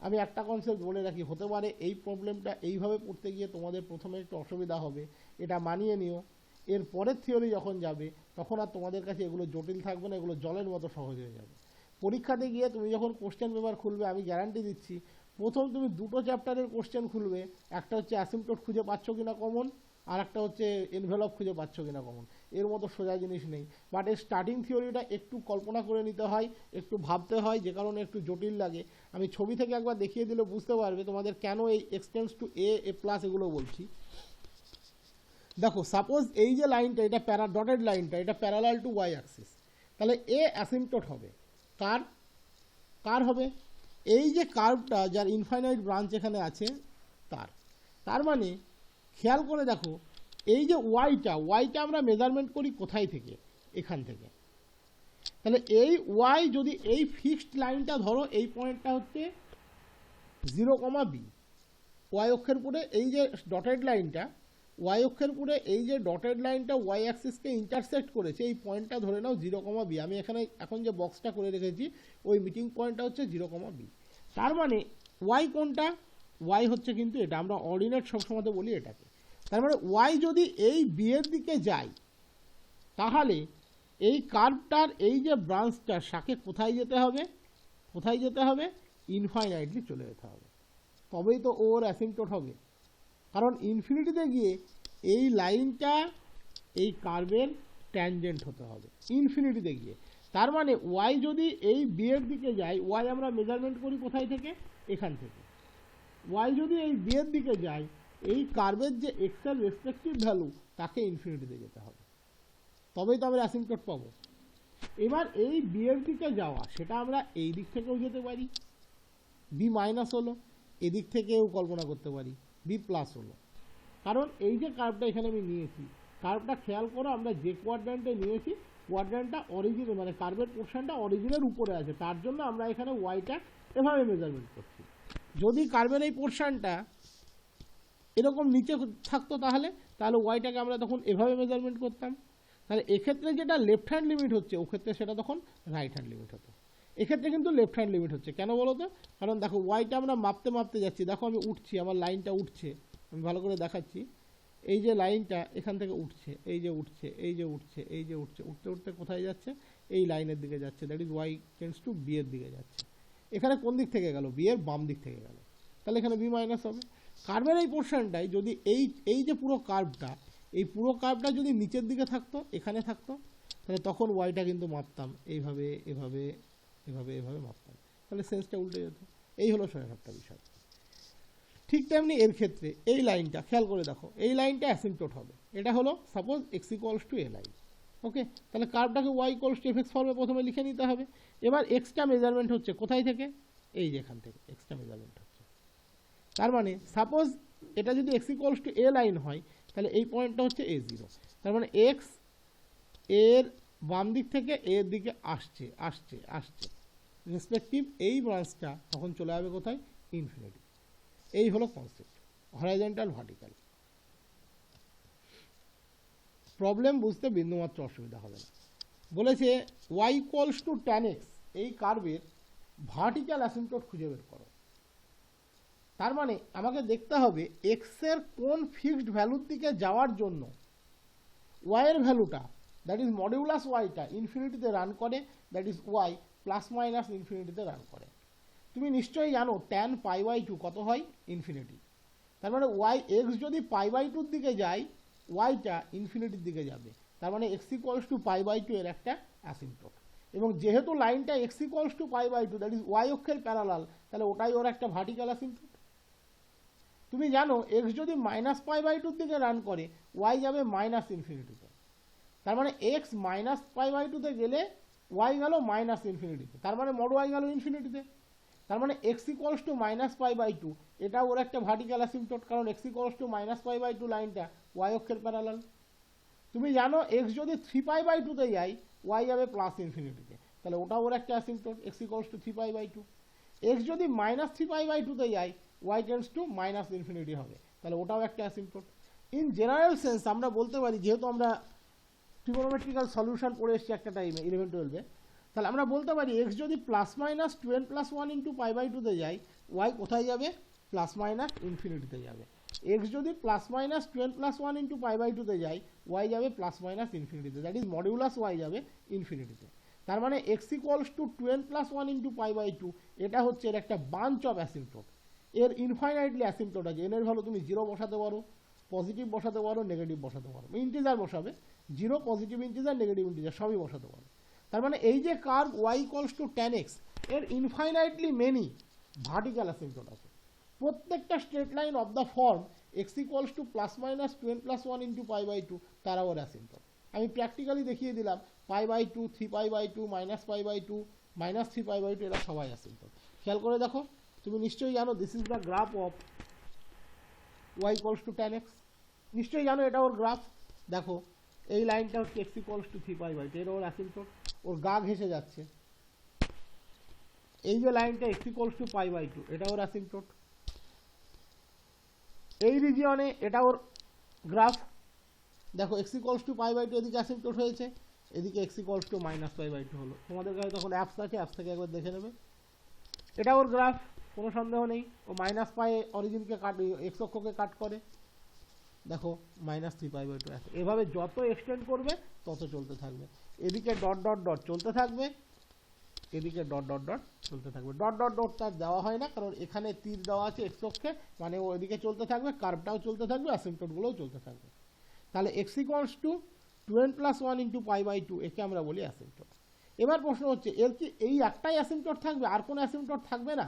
A: আমি একটা concept বলে রাখি, হতে পারে এই প্রবলেমটা এইভাবে পড়তে গিয়ে তোমাদের প্রথমে একটু অসুবিধা হবে, এটা মানিয়ে নিও। এর পরের থিওরি যখন যাবে তখন আর তোমাদের কাছে এগুলো জটিল থাকবে না, এগুলো জলের মতো সহজ হয়ে যাবে। পরীক্ষাতে গিয়ে তুমি যখন কোশ্চেন পেপার খুলবে, আমি গ্যারান্টি দিচ্ছি প্রথম তুমি দুটো চ্যাপ্টারের কোশ্চেন খুলবে, একটা হচ্ছে অ্যাসিম্পটোট খুঁজে পাচ্ছ কিনা কমন, আর একটা হচ্ছে এনভেলপ খুঁজে পাচ্ছ কিনা কমন। এর মতো সোজা জিনিস নেই, বাট এর স্টার্টিং থিওরিটা একটু কল্পনা করে নিতে হয়, একটু ভাবতে হয়, যে কারণে একটু জটিল লাগে। আমি ছবি থেকে একবার দেখিয়ে দিলে বুঝতে পারবে তোমাদের কেন এই এক্সটেন্স টু এ, এ প্লাস এগুলো বলছি। দেখো সাপোজ এই যে লাইনটা, এটা ডটেড লাইনটা, এটা প্যারালাল টু ওয়াই অ্যাক্সিস, তাহলে এ অ্যাসিম্পটোট হবে কার হবে, এই যে কার্ভটা যার ইনফাইনাইট ব্রাঞ্চ এখানে আছে তার মানে খেয়াল করে দেখো এই যে ওয়াইটা আমরা মেজারমেন্ট করি কোথায় থেকে, এখান থেকে। তাহলে এই ওয়াই যদি এই ফিক্সড লাইনটা ধরো, এই পয়েন্টটা হচ্ছে 0, বি, ওয়াই অক্ষের পুরে এই যে ডটেড লাইনটা, ওয়াই অক্ষের পুরে এই যে ডটেড লাইনটা ওয়াই অ্যাক্সিসকে ইন্টারসেক্ট করেছে, এই পয়েন্টটা ধরে নাও 0, বি। আমি এখানে এখন যে বক্সটা করে রেখেছি ওই মিটিং পয়েন্টটা হচ্ছে 0, বি। তার মানে ওয়াই কোনটা, ওয়াই হচ্ছে কিন্তু এটা, আমরা অর্ডিনেট সবসময় বলি এটাকে। তার মানে ওয়াই যদি এই বি এর দিকে যায়, তাহলে এই কার্ভটার এই যে ব্রাঞ্চটার শাখে কোথায় যেতে হবে, ইনফাইনাইটলি চলে যেতে হবে, তবেই তো ওর অ্যাসিম্পটোট হবে। কারণ ইনফিনিটিতে গিয়ে এই লাইনটা এই কার্ভের ট্যানজেন্ট হতে হবে ইনফিনিটিতে গিয়ে। তার মানে ওয়াই যদি এই বি এর দিকে যায়, ওয়াই আমরা মেজারমেন্ট করি কোথায় থেকে, এখান থেকে। ওয়াই যদি এই বি এর দিকে যায়, এই কার্ভের যে এক্স এর রেসপেক্টিভ ভ্যালু তাকে ইনফিনিটিতে যেতে হবে, তবেই তো আমরা অ্যাসিম্পটোট পাবো। এবার এই বি এর দিকে যাওয়া, সেটা আমরা এই দিক থেকেও যেতে পারি, বি মাইনাস হলো, এদিক থেকেও কল্পনা করতে পারি বি প্লাস হলো। কারণ এই যে কার্ভটা এখানে আমি নিয়েছি, কার্ভটা খেয়াল করো আমরা যে কোয়াড্র্যান্টে নিয়েছি, কোয়াড্র্যান্টটা অরিজিনে, মানে কার্ভের পোর্শনটা অরিজিনের উপরে আছে, তার জন্য আমরা এখানে ওয়াইটা এভাবে মেজারমেন্ট করছি। যদি কার্ভের এই পোর্শনটা এরকম নিচে থাকতো তাহলে ওয়াইটাকে আমরা তখন এভাবে মেজারমেন্ট করতাম। তাহলে এক্ষেত্রে যেটা লেফট হ্যান্ড লিমিট হচ্ছে, ওক্ষেত্রে সেটা তখন রাইট হ্যান্ড লিমিট হতো। এক্ষেত্রে কিন্তু লেফট হ্যান্ড লিমিট হচ্ছে, কেন বলো তো? কারণ দেখো ওয়াইটা আমরা মাপতে যাচ্ছি, দেখো আমি উঠছি, আমার লাইনটা উঠছে, আমি ভালো করে দেখাচ্ছি, এই যে লাইনটা এখান থেকে উঠছে, এই যে উঠতে উঠতে কোথায় যাচ্ছে, এই লাইনের দিকে যাচ্ছে, that is Y tends to B এর দিকে যাচ্ছে। এখানে কোন দিক থেকে গেল, বি এর বাম দিক থেকে গেল, তাহলে এখানে বি মাইনাস হবে। কার্ভের এই পোর্শনটাই যদি এই যে পুরো কার্ভটা, এই পুরো কার্ভটা যদি নিচের দিকে থাকতো, এখানে থাকতো, তাহলে তখন ওয়াইটা কিন্তু মাপতাম এইভাবে এভাবে এভাবে এভাবে মাপতাম, তাহলে সেন্সটা উল্টে যেত। এই হলো একটা বিষয়। ঠিক তেমনি এর ক্ষেত্রে এই লাইনটা খেয়াল করে দেখো, এই লাইনটা অ্যাসিম্পটোট হবে। এটা হলো suppose X equals to A line, okay. তাহলে কার্ভটাকে Y equals to F x ফর্মে প্রথমে লিখে নিতে হবে। এবার এক্সটা মেজারমেন্ট হচ্ছে কোথায় থেকে, এই যে এখান থেকে এক্সটা মেজারমেন্ট হচ্ছে। তার মানে সাপোজ এটা যদি X equals to A line হয়, তাহলে এই পয়েন্টটা হচ্ছে এ জিরো। তার মানে এক্স এর বাম দিক থেকে এর দিকে আসছে আসছে আসছে, রেসপেক্টিভ এই ব্রাঞ্চটা তখন চলে যাবে কোথায়, ইনফিনিটি। এই হলো কনসেপ্ট, হরাইজন্টাল ভার্টিক্যাল। প্রবলেম বুঝতে বিন্দুমাত্র অসুবিধা হবে না। বলেছে y equals to tan x, এই কার্ভের ভার্টিক্যাল অ্যাসিম্পটোট খুঁজে বের করো। তার মানে আমাকে দেখতে হবে x এর কোন ফিক্সড ভ্যালুর দিকে যাওয়ার জন্য y এর ভ্যালুটা, দ্যাট ইজ মডিউলাস ওয়াইটা ইনফিনিটিতে রান করে, that is y plus minus ইনফিনিটিতে রান করে। তুমি নিশ্চয়ই জানো tan π/2 কত হয়, ইনফিনিটি। তার মানে y x যদি π/2 দিকে যায়, ওয়াইটা ইনফিনিটির দিকে যাবে। তার মানে x ইকুয়ালস টু π/2 এর একটা অ্যাসিম্পটোট। এবং যেহেতু লাইনটা x equals to π/2, that is y অক্ষের প্যারালাল, তাহলে ওটাই ওর একটা ভার্টিক্যাল অ্যাসিম্পটোট। তুমি জানো x যদি মাইনাস π/2 দিকে রান করে, y যাবে মাইনাস ইনফিনিটিতে। তার মানে x মাইনাস π/2 তে গেলে y গেল মাইনাস ইনফিনিটিতে, তার মানে মড y গেল ইনফিনিটিতে। তার মানে x ইকুয়ালস টু মাইনাস π/2 এটা ওর একটা ভার্টিক্যাল অ্যাসিম্পটোট, কারণ x ইকুয়ালস টু মাইনাস π/2 লাইনটা y অক্ষের প্যারালাল। তুমি জানো x যদি 3π/2 তে যায়, y যাবে প্লাস ইনফিনিটিতে, তাহলে ওটাও ওর একটা অ্যাসিম্পটোট, x ইকুয়ালস টু 3π/2। x যদি মাইনাস 3π/2 তে যায়, y tends to minus infinity হবে, তাহলে ওটাও একটা অ্যাসিম্পটোট। ইন জেনারেল সেন্স আমরা বলতে পারি, যেহেতু আমরা ট্রিগোনোমেট্রিক্যাল সলিউশন পড়ে এসেছি একটা টাইমে 11-12-এ, তাহলে আমরা বলতে পারি x যদি plus minus 2n plus 1 into π/2 তে যায়, y কোথায় যাবে, প্লাস মাইনাস ইনফিনিটিতে যাবে। x যদি plus minus 2n plus 1 into π/2 তে যায়, y যাবে প্লাস মাইনাস ইনফিনিটিতে, দ্যাট ইজ মডিউলাস y যাবে ইনফিনিটিতে। তার মানে x equals to 2n plus 1 into π/2, এটা হচ্ছে এর একটা বাঞ্চ অফ অ্যাসিম্পটোট। এর ইনফাইনাইটলি অ্যাসিম্পটোট আছে। এর ভ্যালু তুমি 0 বসাতে পারো, পজিটিভ বসাতে পারো, নেগেটিভ বসাতে পারো, ইন্টিজার বসাবে, 0 পজিটিভ ইন্টিজার নেগেটিভ ইন্টিজার সবই বসাতে পারো। তার মানে এই যে curve y equals to tan x, এর ইনফাইনাইটলি মেনি ভার্টিক্যাল অ্যাসিম্পটোট আছে। প্রত্যেকটা straight line of the form x equals to plus minus 2n plus 1 into π/2 তারা ওর অ্যাসিম্পটোট। আমি প্র্যাকটিক্যালি দেখিয়ে দিলাম, π/2, 3π/2, মাইনাস π/2, মাইনাস 3π/2 এরা সবাই অ্যাসিম্পটোট। খেয়াল করে দেখো, তুমি নিশ্চয়ই জানো this is the graph of y equals to tan x, নিশ্চয়ই জানো এটা ওর গ্রাফ। দেখো এই লাইনটা হচ্ছে x ইকুয়ালস টু 3π/2, এটা ওর অ্যাসিম্পটোট, ওর গা ঘেসে যাচ্ছে। এই যে লাইনটা x ইকুয়ালস টু π/2, এটা ওর অ্যাসিম্পটোট। এই রিজিয়নে এটা ওর গ্রাফ। দেখো x ইকুয়ালস টু π/2 এদিকে অ্যাসিম্পটোট হয়েছে, এদিকে x ইকুয়ালস টু মাইনাস π/2 হলো। তোমাদের কাছে তখন অ্যাপস আছে, অ্যাপস থেকে একবার দেখে নেবে। এটা ওর গ্রাফ, কোনো সন্দেহ নেই। ও মাইনাস পাই অরিজিনকে কাট, x অক্ষকে কাট করে। দেখো মাইনাস 3π/2 আছে। এভাবে যত এক্সটেন্ড করবে তত চলতে থাকবে। এদিকে ডট ডট ডট চলতে থাকবে, এদিকে ডট ডট ডট চলতে থাকবে। ডট ডট ডট তার দেওয়া হয় না, কারণ এখানে তীর দেওয়া আছে x অক্ষে, মানে ও এদিকে চলতে থাকবে, কার্ভটাও চলতে থাকবে, অ্যাসিম্পটোটগুলোও চলতে থাকবে। তাহলে x equals to 2n plus 1 into π/2, একে আমরা বলি অ্যাসিম্পটোট। এবার প্রশ্ন হচ্ছে, এর কি এই একটাই অ্যাসিম্পটোট থাকবে, আর কোনো অ্যাসিম্পটোট থাকবে না?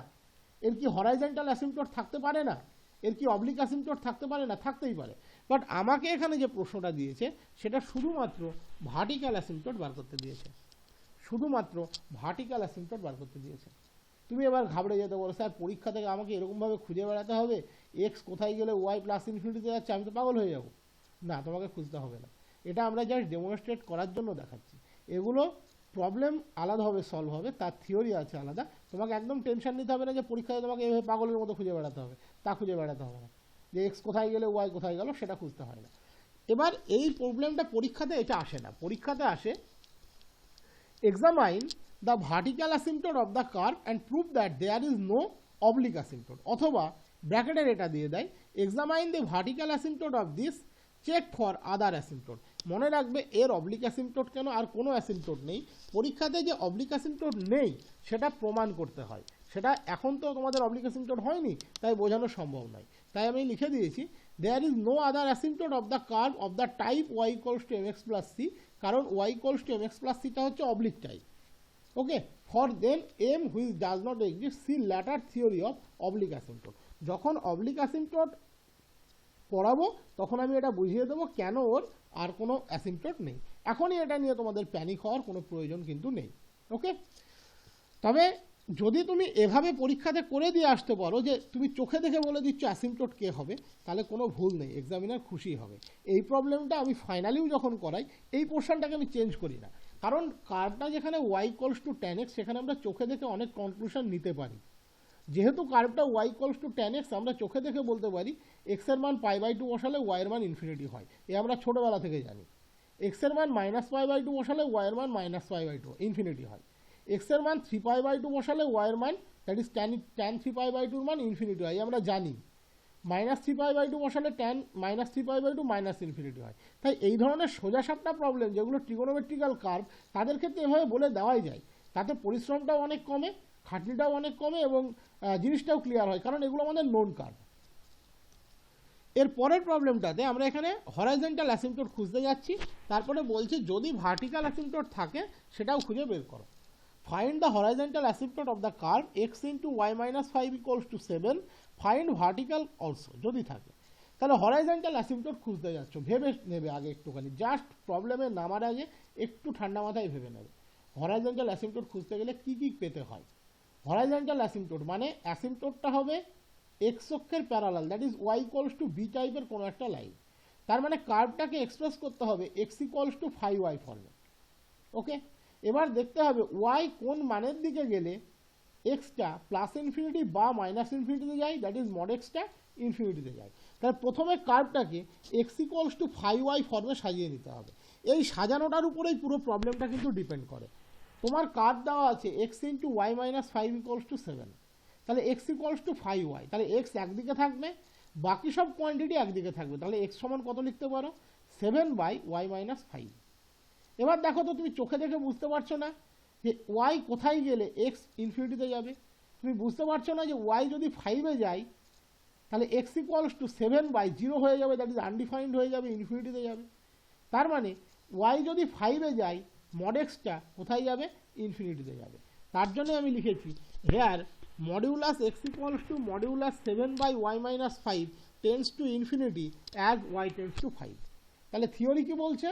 A: এর কি হরাইজন্টাল অ্যাসিম্পটোট থাকতে পারে না? এর কি অবলিক অ্যাসিম্পটোট থাকতে পারে না? থাকতেই পারে। বাট আমাকে এখানে যে প্রশ্নটা দিয়েছে সেটা শুধুমাত্র ভার্টিক্যাল অ্যাসিম্পটোট বার করতে দিয়েছে, শুধুমাত্র ভার্টিক্যাল অ্যাসিম্পটোট বার করতে দিয়েছে। তুমি এবার ঘাবড়ে যেতে বলো, স্যার পরীক্ষা থেকে আমাকে এরকমভাবে খুঁজে বেড়াতে হবে, এক্স কোথায় গেলে ওয়াই প্লাস ইনফিনিটিতে যাচ্ছে, আমি তো পাগল হয়ে যাবো। না, তোমাকে খুঁজতে হবে না, এটা আমরা জাস্ট ডেমনস্ট্রেট করার জন্য দেখাচ্ছি। এগুলো প্রবলেম আলাদাভাবে সলভ হবে, তার থিওরি আছে আলাদা। তোমাকে একদম টেনশন নিতে হবে না যে পরীক্ষায় তোমাকে এভাবে পাগলের মতো খুঁজে বেড়াতে হবে, তা খুঁজে বেড়াতে হবে না। যে এক্স কোথায় গেলে ওয়াই কোথায় গেল সেটা খুঁজতে হয় না। এবার এই প্রবলেমটা পরীক্ষাতে এটা আসে না, পরীক্ষাতে আসে examine the vertical asymptote of the curve and prove that there is no oblique asymptote, অথবা ব্র্যাকেটের এটা দিয়ে দেয় examine the vertical asymptote of this, check for other asymptote. মনে রাখবে এর অবলিক অ্যাসিম্পটোট কেন, আর কোনো অ্যাসিম্পটোট নেই। পরীক্ষাতে যে অবলিক অ্যাসিম্পটোট নেই সেটা প্রমাণ করতে হয়, সেটা এখন তো তোমাদের অবলিক অ্যাসিম্পটোট হয়নি তাই বোঝানো সম্ভব নয়, তাই আমি লিখে দিয়েছি there is no other asymptote of the curve of the type y equals to M x plus c, কারণ y equals to M x plus সিটা হচ্ছে oblique type. Okay, for then m which does not exist see later theory of oblique asymptote. যখন oblique অ্যাসিম্পটোট পড়াবো তখন আমি এটা বুঝিয়ে দেবো কেন ওর আর কোনো অ্যাসিম্পটোট নেই। এখনই এটা নিয়ে তোমাদের প্যানিক হওয়ার কোনো প্রয়োজন কিন্তু নেই। ওকে, তবে যদি তুমি এভাবে পরীক্ষাতে করে দিয়ে আসতে পারো যে তুমি চোখে দেখে বলে দিচ্ছ অ্যাসিম্পটোট কে হবে, তাহলে কোনো ভুল নেই, এক্সামিনার খুশি হবে। এই প্রবলেমটা আমি ফাইনালিও যখন করাই এই পোর্শনটাকে আমি চেঞ্জ করি না, কারণ কার্ভটা যেখানে Y equals to tan x সেখানে আমরা চোখে দেখে অনেক কনক্লুশন নিতে পারি। যেহেতু কার্ভটা y equals to tan x আমরা চোখে দেখে বলতে পারি এক্সের মান π/2 বসালে ওয়াইয়ের মান ইনফিনিটি হয়, এ আমরা ছোটোবেলা থেকে জানি। এক্সের মান -π/2 বসালে ওয়াইয়ের মান -π/2 ইনফিনিটি হয়। এক্সের মান 3π/2 বসালে ওয়াইয়ের মান দ্যাট ইজ tan 3π/2 মান ইনফিনিটি হয়, আমরা জানি। -3π/2 বসালে tan -3π/2 মাইনাস ইনফিনিটি হয়। তাই এই ধরনের সোজাসাপটা প্রবলেম যেগুলো ট্রিগোনোমেট্রিক্যাল কার্ভ তাদের ক্ষেত্রে এভাবে বলে দেওয়াই যায়, তাতে পরিশ্রমটাও অনেক কমে, খাটনিটাও অনেক কমে এবং জিনিসটাও ক্লিয়ার হয়, কারণ এগুলো আমাদের নোন কার্ভ। এর পরের প্রবলেমটাতে আমরা এখানে হরাইজন্টাল অ্যাসিম্পটোট খুঁজতে যাচ্ছি, তারপরে বলছি যদি ভার্টিক্যাল অ্যাসিম্পটোট থাকে সেটাও খুঁজে বের করো। Find the horizontal asymptote of the curve x into y minus 5 equals to 7, find vertical also যদি থাকে। তাহলে হরাইজন্টাল অ্যাসিম্পটোট খুঁজতে যাচ্ছ, ভেবে নেবে আগে একটুখানি, জাস্ট প্রবলেমে নামার আগে একটু ঠান্ডা মাথায় ভেবে নেবে হরাইজন্টাল অ্যাসিম্পটোট খুঁজতে গেলে কী কী পেতে হয়। হরাইজন্টাল অ্যাসিম্পটোট মানে অ্যাসিম্পটোটটা হবে এক্স অক্ষের parallel, that is Y equals to B টাইপের কোনো একটা লাইন। তার মানে কার্ভটাকে এক্সপ্রেস করতে হবে এক্স ইকুয়ালস টু 5y ফর্মে। ওকে, এবার দেখতে হবে ওয়াই কোন মানের দিকে গেলে এক্সটা প্লাস ইনফিনিটি বা মাইনাস ইনফিনিটিতে যায়, দ্যাট ইজ মড এক্সটা ইনফিনিটিতে যায়। তাহলে প্রথমে কার্ভটাকে এক্স ইকুয়ালস টু 5y ফর্মে সাজিয়ে নিতে হবে। এই সাজানোটার উপরেই পুরো প্রবলেমটা কিন্তু ডিপেন্ড করে। তোমার কার্ভ দেওয়া আছে X into Y minus 5 equals to 7, তাহলে এক্স ইকুয়ালস টু 5y, তাহলে এক্স একদিকে থাকবে বাকি সব কোয়ান্টিটি একদিকে থাকবে, তাহলে এক্স সমান কত লিখতে পারো 7/y মাইনাস 5। এবার দেখো তো তুমি চোখে দেখে বুঝতে পারছো না যে ওয়াই কোথায় গেলে এক্স ইনফিনিটিতে যাবে, তুমি বুঝতে পারছো না যে ওয়াই যদি 5-এ যায় তাহলে এক্স ইকুয়ালস টু 7/0 হয়ে যাবে, দ্যাট ইজ আনডিফাইন্ড হয়ে যাবে, ইনফিনিটিতে যাবে। তার মানে ওয়াই যদি 5-এ যায় মড এক্সটা কোথায় যাবে, ইনফিনিটিতে যাবে। তার জন্য আমি লিখেছি here modulus X equals to modulus 7/y minus 5 tends to infinity as Y tends to 5। তাহলে থিওরি কি বলছে,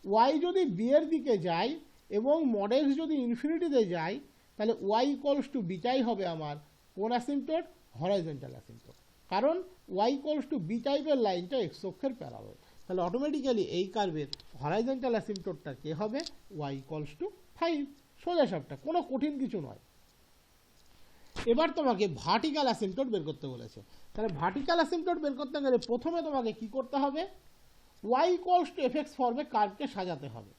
A: ওয়াই যদি বি এর দিকে যায় এবং মড এক্স যদি ইনফিনিটিতে যায় তাহলে ওয়াই ইকুয়ালস টু বিটাই হবে আমার কোন অ্যাসিম্পটোট, হরাইজন্টাল অ্যাসিম্পটোট, কারণ ওয়াই ইকুয়ালস টু বি টাইপের লাইনটা এক্স অক্ষের প্যারালাল। তাহলে অটোমেটিক্যালি এই কার্ভের হরাইজন্টাল অ্যাসিম্পটোটটা কে হবে, ওয়াই ইকুয়ালস টু 5। সোজা সাপটা, কোনো কঠিন কিছু নয়। এবার তোমাকে ভার্টিক্যাল অ্যাসিম্পটোট বের করতে বলেছে। তাহলে ভার্টিক্যাল অ্যাসিম্পটোট বের করতে গেলে প্রথমে তোমাকে কি করতে হবে, Y equals to F x ফর্মে কার্ভকে সাজাতে হবে।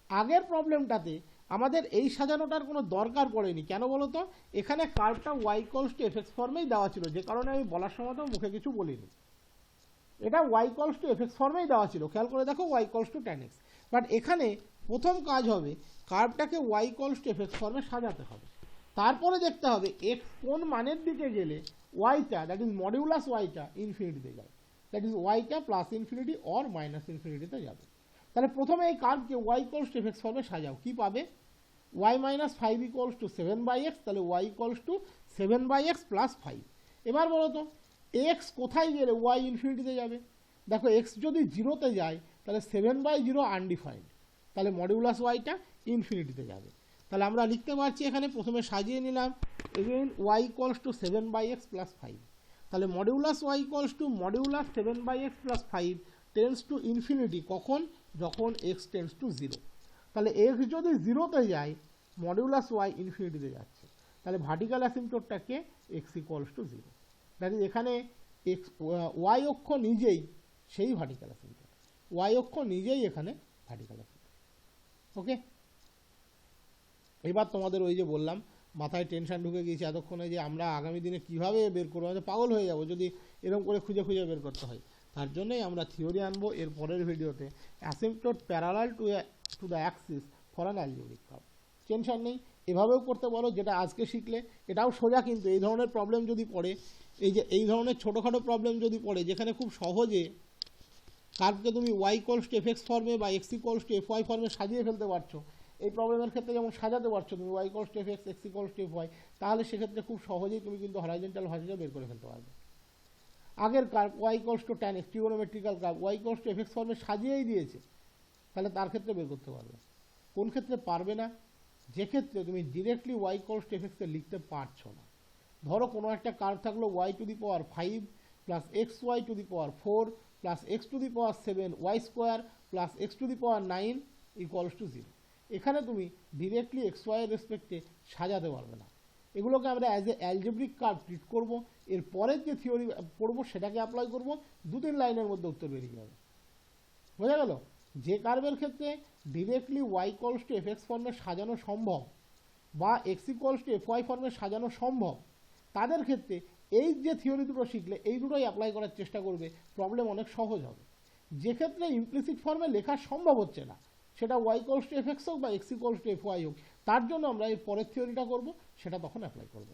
A: আগের প্রবলেমটাতে আমাদের এই সাজানোটার কোনো দরকার পড়েনি, কেন বলো তো, এখানে কার্ভটা y equals to F x ফর্মেই দেওয়া ছিল, যে কারণে আমি বলার সময় তো মুখে কিছু বলিনি। এটা Y equals to F x ফর্মেই দেওয়া ছিল, খেয়াল করে দেখো y equals to tan x। But এখানে প্রথম কাজ হবে কার্ভটাকে Y equals to F x ফর্মে সাজাতে হবে। তারপরে দেখতে হবে এক্স কোন মানের দিকে গেলে ওয়াইটা দ্যাট ইজ মডিউলাস ওয়াইটা ইনফিনিটিতে যায়, দ্যাট ইজ ওয়াইটা প্লাস ইনফিনিটি অর মাইনাস ইনফিনিটিতে যাবে। তাহলে প্রথমে এই কার্ভকে y equals to F x ফর্মে সাজাও, কি পাবে, Y minus 5 equals to 7/x, তাহলে Y equals to 7/x plus 5। এবার বলো তো এক্স কোথায় গেলে ওয়াই ইনফিনিটিতে যাবে, দেখো এক্স যদি 0-তে যায় তাহলে 7/0 আনডিফাইন্ড, তাহলে মডিউলাস ওয়াইটা ইনফিনিটিতে যাবে। তাহলে আমরা লিখতে পারছি এখানে প্রথমে সাজিয়ে নিলাম again Y equals to 7/x plus 5, তাহলে modulus Y equals to modulus 7/x plus 5 tends to infinity, কখন, যখন এক্স টেন্স টু 0। তাহলে এক্স যদি 0-তে যায় মডিউলাস ওয়াই ইনফিনিটিতে যাচ্ছে, তাহলে ভার্টিক্যাল অ্যাসিম্পটোটটাকে x equals to 0, that is এখানে এক্স ওয়াই অক্ষ নিজেই সেই ভার্টিক্যাল অ্যাসিম্পটোট, ওয়াই অক্ষ নিজেই এখানে ভার্টিক্যাল অ্যাসিম্পটোট। ওকে, এবার তোমাদের ওই যে বললাম মাথায় টেনশন ঢুকে গিয়েছে এতক্ষণে যে আমরা আগামী দিনে কীভাবে বের করবো, আমরা পাগল হয়ে যাব যদি এরকম করে খুঁজে খুঁজে বের করতে হয়। তার জন্যই আমরা থিওরি আনবো এর পরের ভিডিওতে, asymptote parallel to the axis for an algebraic curve. Tension নেই, এভাবেও করতে পারো, যেটা আজকে শিখলে এটাও সোজা, কিন্তু এই ধরনের প্রবলেম যদি পড়ে এই যে এই ধরনের ছোটোখাটো প্রবলেম যদি পড়ে যেখানে খুব সহজে কার্ভকে তুমি Y equals to F x ফর্মে বা X equals to F Y ফর্মে সাজিয়ে ফেলতে পারছো, এই প্রবলেমের ক্ষেত্রে যেমন সাজাতে পারছো তুমি Y equals to F X, X equals to F Y, তাহলে সেক্ষেত্রে খুব সহজেই তুমি কিন্তু হরাইজন্টাল ভাষাটা বের করে ফেলতে পারবে। আগের curve Y equals to tan X, trigonometrical curve Y equals to F x ফর্মে সাজিয়েই দিয়েছে, তাহলে তার ক্ষেত্রে বের করতে পারবে। কোন ক্ষেত্রে পারবে না? যে ক্ষেত্রে তুমি directly Y equals to f এক্সকে লিখতে পারছো না। ধরো কোনো একটা কার্ভ থাকলো y to the power 5 plus x y to the power 4 plus x to the power 7 y square plus x to the power 9 equals to 0। এখানে তুমি ডিরেক্টলি এক্স ওয়াইয়ের রেসপেক্টে সাজাতে পারবে না। এগুলোকে আমরা as a algebraic curve treat করবো, এর পরের যে থিওরি পড়বো সেটাকে অ্যাপ্লাই করবো, 2-3 লাইনের মধ্যে উত্তর বেরিয়ে যাবে। বোঝা গেল? যে কার্ভের ক্ষেত্রে directly Y equals to F x ফর্মে সাজানো সম্ভব বা X equals to F Y ফর্মে সাজানো সম্ভব, তাদের ক্ষেত্রে এই যে থিওরি দুটো শিখলে এই দুটোই অ্যাপ্লাই করার চেষ্টা করবে, প্রবলেম অনেক সহজ হবে। যে ক্ষেত্রে ইমপ্লিসিট ফর্মে লেখা সম্ভব হচ্ছে না, সেটা Y equals to F X হোক বা X equals to F Y হোক, তার জন্য আমরা এর পরের থিওরিটা করবো, সেটা তখন অ্যাপ্লাই করবো।